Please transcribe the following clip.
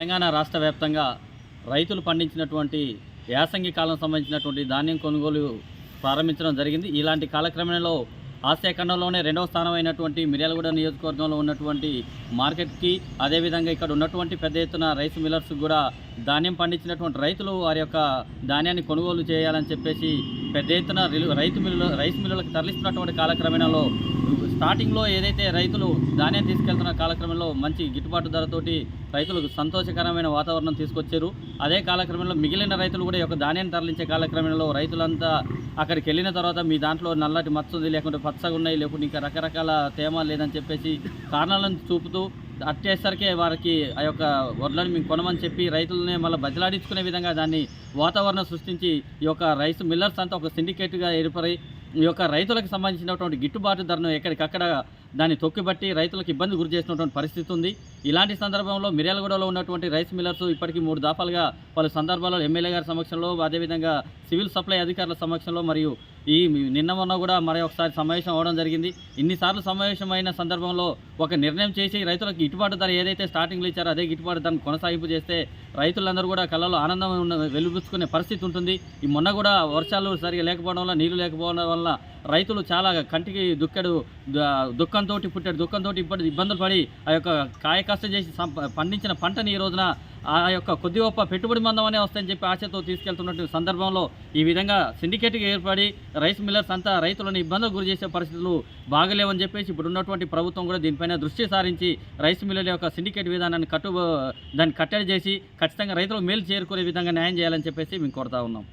తెలంగాణ రాష్ట్ర వ్యాప్తంగా రైతులు పండించినటువంటి యాసంగి కాలం సంబంధించినటువంటి ధాన్యం కొనుగోలు ప్రారంభించడం జరిగింది. ఇలాంటి కాలక్రమంలో ఆసియా ఖండంలోనే రెండవ స్థానం అయినటువంటి మిర్యాలగూడ నియోజకవర్గంలో ఉన్నటువంటి మార్కెట్‌కి, అదేవిధంగా ఇక్కడ ఉన్నటువంటి పెద్ద ఎత్తున రైస్ మిల్లర్స్ కూడా ధాన్యం పండించినటువంటి రైతులు వారి యొక్క ధాన్యాన్ని కొనుగోలు చేయాలని చెప్పేసి పెద్ద ఎత్తున రైస్ మిల్లులకు తరలిస్తున్నటువంటి కాలక్రమంలో స్టార్టింగ్‌లో ఏదైతే రైతులు ధాన్యం తీసుకెళ్తున్న కాలక్రమంలో మంచి గిట్టుబాటు ధరతోటి రైతులకు సంతోషకరమైన వాతావరణం తీసుకొచ్చారు. అదే కాలక్రమంలో మిగిలిన రైతులు కూడా ఈ యొక్క ధాన్యాన్ని తరలించే కాలక్రమంలో రైతులంతా అక్కడికి వెళ్ళిన తర్వాత మీ దాంట్లో నల్లటి మచ్చ ఉంది, లేకుంటే పచ్చగా ఉన్నాయి, లేకుంటే ఇంకా రకరకాల తేమ లేదని చెప్పేసి కారణాలను చూపుతూ అట్టేసరికే వారికి ఆ యొక్క వడ్లను మేము కొనమని చెప్పి రైతులనే మళ్ళీ బతిలాడించుకునే విధంగా దాన్ని వాతావరణం సృష్టించి ఈ యొక్క రైస్ మిల్లర్స్ అంతా ఒక సిండికేట్గా ఏర్పడి ఈ యొక్క రైతులకు సంబంధించినటువంటి గిట్టుబాటు ధరను ఎక్కడికక్కడ దాన్ని తొక్కిబట్టి రైతులకు ఇబ్బంది గురి చేసినటువంటి పరిస్థితి ఉంది. ఇలాంటి సందర్భంలో మిర్యాలగూడలో ఉన్నటువంటి రైస్ మిల్లర్స్ ఇప్పటికీ 3 దఫాలుగా పలు సందర్భాల్లో ఎమ్మెల్యే గారి సమక్షంలో, అదేవిధంగా సివిల్ సప్లై అధికారుల సమక్షంలో మరియు నిన్న మొన్న కూడా ఒకసారి సమావేశం అవ్వడం జరిగింది. ఇన్నిసార్లు సమావేశమైన సందర్భంలో ఒక నిర్ణయం చేసి రైతులకు గిట్టుబాటు ధర ఏదైతే స్టార్టింగ్లో ఇచ్చారో అదే గిట్టుబాటు ధరను కొనసాగింపు చేస్తే రైతులందరూ కూడా కళ్ళలో ఆనందం వెలుబుచ్చుకునే పరిస్థితి ఉంటుంది. ఈ మొన్న కూడా వర్షాలు సరిగా లేకపోవడం వల్ల, నీళ్లు లేకపోవడం వల్ల రైతులు చాలా కంటికి దుఃఖంతో పుట్టాడు దుఃఖంతో ఇబ్బందులు పడి ఆ యొక్క కాయకష్టం చేసి పండించిన పంటని ఈ రోజున ఆ యొక్క కొద్ది గొప్ప పెట్టుబడి మందమనే వస్తాయని చెప్పి ఆశతో తీసుకెళ్తున్నటువంటి సందర్భంలో ఈ విధంగా సిండికేట్గా ఏర్పడి రైస్ మిల్లర్స్ అంతా రైతులను ఇబ్బందులు గురి చేసే పరిస్థితులు బాగలేవని చెప్పేసి ఇప్పుడు ఉన్నటువంటి ప్రభుత్వం కూడా దీనిపైన దృష్టి సారించి రైస్ మిల్లర్ల యొక్క సిండికేట్ విధానాన్ని దాన్ని కట్టడి చేసి ఖచ్చితంగా రైతులకు మేలు చేరుకునే విధంగా న్యాయం చేయాలని చెప్పేసి మేము కోరుతా ఉన్నాం.